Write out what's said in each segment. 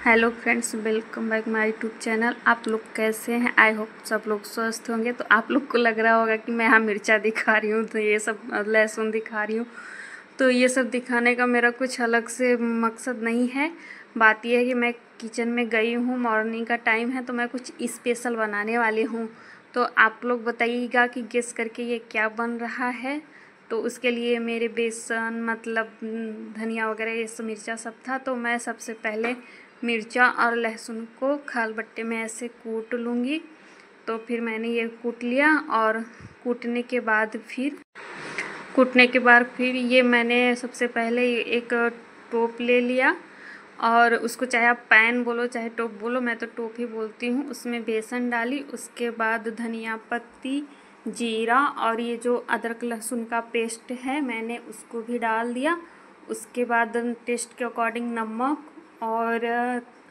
Hello friends, welcome back my YouTube channel. आप लोग कैसे हैं? आई होप सब लोग स्वस्थ होंगे। तो आप लोग को लग रहा होगा कि मैं यहाँ मिर्चा दिखा रही हूँ, तो ये सब लहसुन दिखा रही हूँ। तो ये सब दिखाने का मेरा कुछ अलग से मकसद नहीं है। बात यह है कि मैं किचन में गई हूँ, मॉर्निंग का टाइम है, तो मैं कुछ स्पेशल बनाने वाली हूँ। तो आप लोग बताइएगा कि गेस करके ये क्या बन रहा है। तो उसके लिए मेरे बेसन मतलब धनिया वगैरह ये सब मिर्चा सब था। तो मैं सबसे पहले मिर्चा और लहसुन को खलबट्टे में ऐसे कूट लूँगी। तो फिर मैंने ये कूट लिया और कूटने के बाद फिर ये मैंने सबसे पहले एक टोप ले लिया और उसको चाहे आप पैन बोलो चाहे टोप बोलो, मैं तो टोप ही बोलती हूँ। उसमें बेसन डाली, उसके बाद धनिया पत्ती, जीरा और ये जो अदरक लहसुन का पेस्ट है मैंने उसको भी डाल दिया। उसके बाद टेस्ट के अकॉर्डिंग नमक और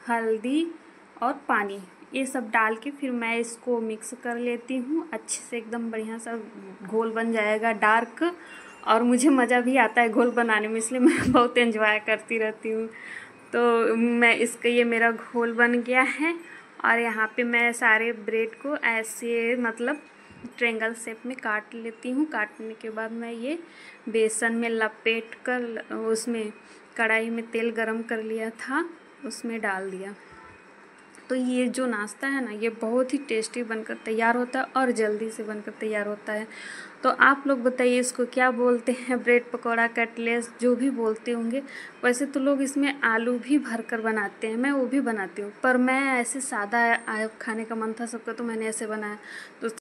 हल्दी और पानी ये सब डाल के फिर मैं इसको मिक्स कर लेती हूँ अच्छे से। एकदम बढ़िया सा घोल बन जाएगा डार्क, और मुझे मज़ा भी आता है घोल बनाने में, इसलिए मैं बहुत एंजॉय करती रहती हूँ। तो ये मेरा घोल बन गया है और यहाँ पे मैं सारे ब्रेड को ऐसे मतलब ट्रायंगल शेप में काट लेती हूँ। काटने के बाद मैं ये बेसन में लपेट कर उसमें कढ़ाई में तेल गरम कर लिया था, उसमें डाल दिया। तो ये जो नाश्ता है ना, ये बहुत ही टेस्टी बनकर तैयार होता है और जल्दी से बनकर तैयार होता है। तो आप लोग बताइए इसको क्या बोलते हैं? ब्रेड पकौड़ा, कटलेस, जो भी बोलते होंगे। वैसे तो लोग इसमें आलू भी भरकर बनाते हैं, मैं वो भी बनाती हूँ, पर मैं ऐसे सादा खाने का मन था सबका, तो मैंने ऐसे बनाया। तो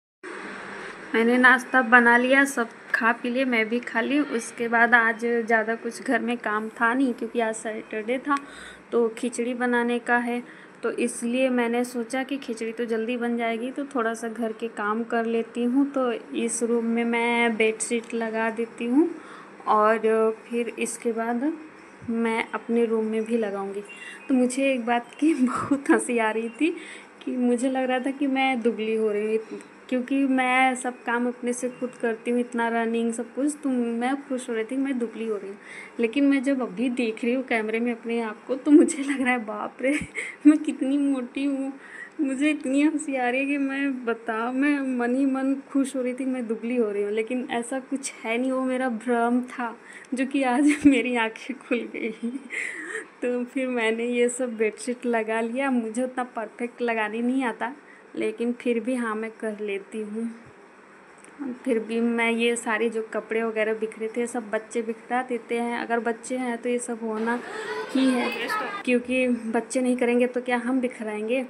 मैंने नाश्ता बना लिया, सब खा पी लिए, मैं भी खा ली। उसके बाद आज ज़्यादा कुछ घर में काम था नहीं, क्योंकि आज सैटरडे था, तो खिचड़ी बनाने का है। तो इसलिए मैंने सोचा कि खिचड़ी तो जल्दी बन जाएगी, तो थोड़ा सा घर के काम कर लेती हूँ। तो इस रूम में मैं बेडशीट लगा देती हूँ और फिर इसके बाद मैं अपने रूम में भी लगाऊंगी। तो मुझे एक बात की बहुत हंसी आ रही थी कि मुझे लग रहा था कि मैं दुबली हो रही हूँ, क्योंकि मैं सब काम अपने से खुद करती हूँ, इतना रनिंग सब कुछ। तो मैं खुश हो रही थी कि मैं दुबली हो रही हूँ, लेकिन मैं जब अभी देख रही हूँ कैमरे में अपने आप को, तो मुझे लग रहा है बाप रे मैं कितनी मोटी हूँ। मुझे इतनी हंसी आ रही है कि मैं मन ही मन खुश हो रही थी कि मैं दुबली हो रही हूँ, लेकिन ऐसा कुछ है नहीं, वो मेरा भ्रम था जो कि आज मेरी आँखें खुल गई। तो फिर मैंने ये सब बेडशीट लगा लिया। मुझे उतना परफेक्ट लगाने नहीं आता, लेकिन फिर भी हाँ मैं कर लेती हूँ। फिर भी मैं ये सारे जो कपड़े वगैरह बिखरे थे सब बच्चे बिखरा देते हैं। अगर बच्चे हैं तो ये सब होना ही है, क्योंकि बच्चे नहीं करेंगे तो क्या हम बिखराएंगे।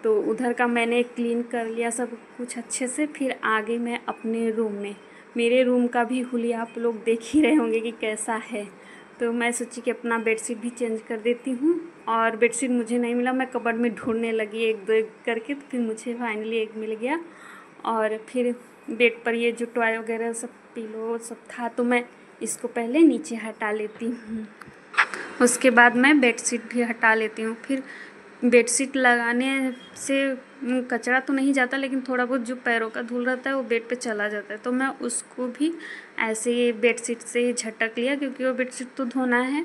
तो उधर का मैंने क्लीन कर लिया सब कुछ अच्छे से। फिर आगे मैं अपने रूम में, मेरे रूम का भी हुलिया आप लोग देख ही रहे होंगे कि कैसा है। तो मैं सोची कि अपना बेडशीट भी चेंज कर देती हूँ। और बेडशीट मुझे नहीं मिला, मैं कबर्ड में ढूंढने लगी एक दो एक करके, तो फिर मुझे फाइनली एक मिल गया। और फिर बेड पर ये जो टॉय वगैरह सब पिलो सब था, तो मैं इसको पहले नीचे हटा लेती हूँ। उसके बाद मैं बेडशीट भी हटा लेती हूँ। फिर बेडशीट लगाने से कचरा तो नहीं जाता, लेकिन थोड़ा बहुत जो पैरों का धूल रहता है वो बेड पे चला जाता है। तो मैं उसको भी ऐसे ही बेडशीट से ही झटक लिया, क्योंकि वो बेडशीट तो धोना है,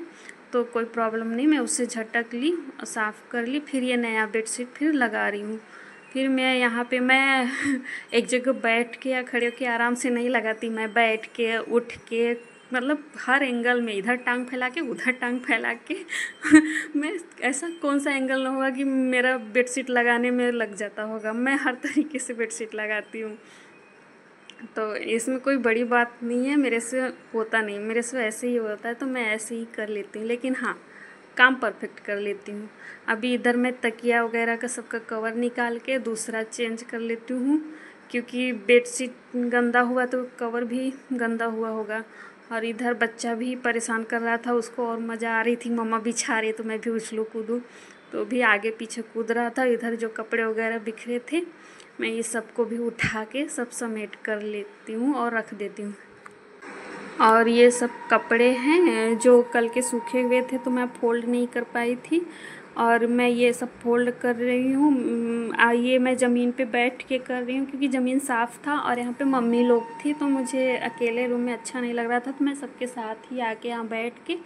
तो कोई प्रॉब्लम नहीं। मैं उससे झटक ली और साफ़ कर ली। फिर ये नया बेडशीट फिर लगा रही हूँ। फिर मैं यहाँ पे मैं एक जगह बैठ के या खड़े होके आराम से नहीं लगाती, मैं बैठ के उठ के मतलब हर एंगल में, इधर टांग फैला के उधर टांग फैला के मैं ऐसा कौन सा एंगल ना होगा कि मेरा बेडशीट लगाने में लग जाता होगा। मैं हर तरीके से बेडशीट लगाती हूँ, तो इसमें कोई बड़ी बात नहीं है। मेरे से होता नहीं, मेरे से ऐसे ही होता है, तो मैं ऐसे ही कर लेती हूँ। लेकिन हाँ, काम परफेक्ट कर लेती हूँ। अभी इधर मैं तकिया वगैरह का सबका कवर निकाल के दूसरा चेंज कर लेती हूँ, क्योंकि बेडशीट गंदा हुआ तो कवर भी गंदा हुआ होगा। और इधर बच्चा भी परेशान कर रहा था, उसको और मज़ा आ रही थी मम्मा बिछा रही, तो मैं भी उछलूँ कूदूँ, तो भी आगे पीछे कूद रहा था। इधर जो कपड़े वगैरह बिखरे थे, मैं ये सबको भी उठा के सब समेट कर लेती हूँ और रख देती हूँ। और ये सब कपड़े हैं जो कल के सूखे हुए थे, तो मैं फ़ोल्ड नहीं कर पाई थी, और मैं ये सब फ़ोल्ड कर रही हूँ। ये मैं ज़मीन पे बैठ के कर रही हूँ, क्योंकि ज़मीन साफ़ था और यहाँ पे मम्मी लोग थी, तो मुझे अकेले रूम में अच्छा नहीं लग रहा था, तो मैं सबके साथ ही आके यहाँ बैठ के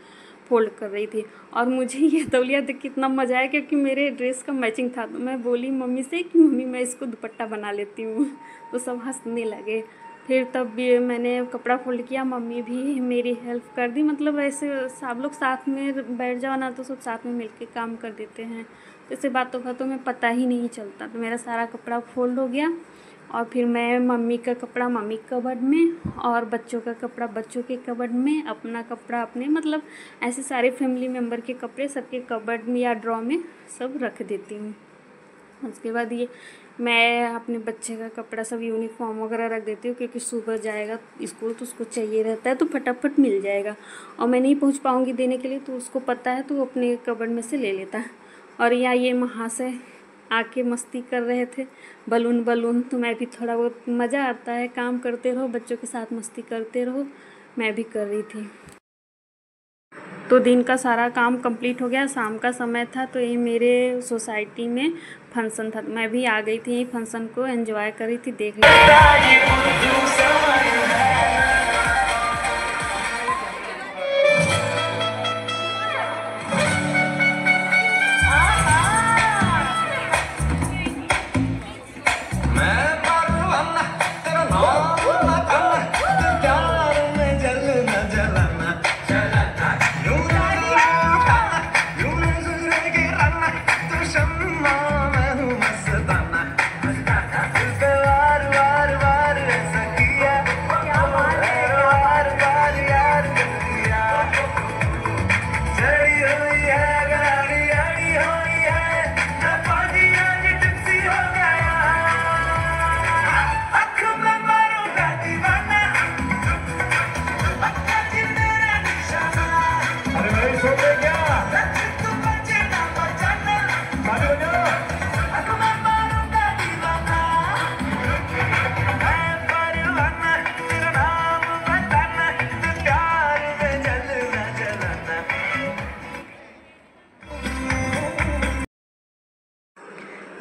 फोल्ड कर रही थी। और मुझे ये तौलिया देख के इतना मज़ा आया क्योंकि मेरे ड्रेस का मैचिंग था। तो मैं बोली मम्मी से कि मम्मी मैं इसको दुपट्टा बना लेती हूँ। तो सब हंसने लगे। फिर तब भी मैंने कपड़ा फोल्ड किया, मम्मी भी मेरी हेल्प कर दी। मतलब ऐसे सब लोग साथ में बैठ जाओ ना तो सब साथ में मिलके काम कर देते हैं, इससे बातों बातों में पता ही नहीं चलता। तो मेरा सारा कपड़ा फोल्ड हो गया और फिर मैं मम्मी का कपड़ा मम्मी के कबर्ड में और बच्चों का कपड़ा बच्चों के कबर्ड में, अपना कपड़ा अपने, मतलब ऐसे सारे फैमिली मेम्बर के कपड़े सबके कबर्ड में या ड्रॉ में सब रख देती हूँ। उसके बाद ये मैं अपने बच्चे का कपड़ा सब यूनिफॉर्म वगैरह रख देती हूँ क्योंकि सुबह जाएगा स्कूल तो उसको चाहिए रहता है, तो फटाफट मिल जाएगा। और मैं नहीं पहुँच पाऊँगी देने के लिए तो उसको पता है तो वो अपने कबर्ड में से ले लेता है। और या ये महाशय आके मस्ती कर रहे थे बलून बलून, तो मैं भी थोड़ा बहुत मज़ा आता है, काम करते रहो बच्चों के साथ मस्ती करते रहो, मैं भी कर रही थी। तो दिन का सारा काम कंप्लीट हो गया, शाम का समय था। तो ये मेरे सोसाइटी में फंक्शन था, मैं भी आ गई थी यही फंक्शन को एंजॉय कर रही थी, देख रही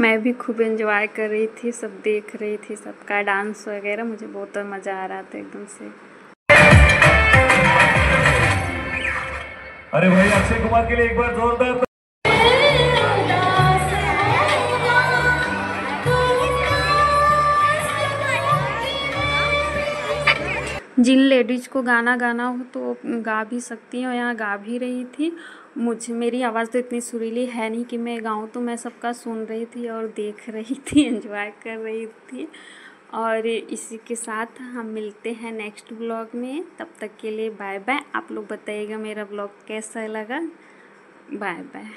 मैं भी खूब एंजॉय कर रही थी, सब देख रही थी सबका डांस वगैरह, मुझे बहुत मज़ा आ रहा था एकदम से। अरे भाई अक्षय कुमार के लिए एक बार जोरदार। जिन लेडीज को गाना गाना हो तो गा भी सकती हैं और यहाँ गा भी रही थी। मेरी आवाज़ तो इतनी सुरीली है नहीं कि मैं गाऊँ, तो मैं सबका सुन रही थी और देख रही थी, एंजॉय कर रही थी। और इसी के साथ हम मिलते हैं नेक्स्ट ब्लॉग में, तब तक के लिए बाय बाय। आप लोग बताइएगा मेरा ब्लॉग कैसा लगा। Bye bye.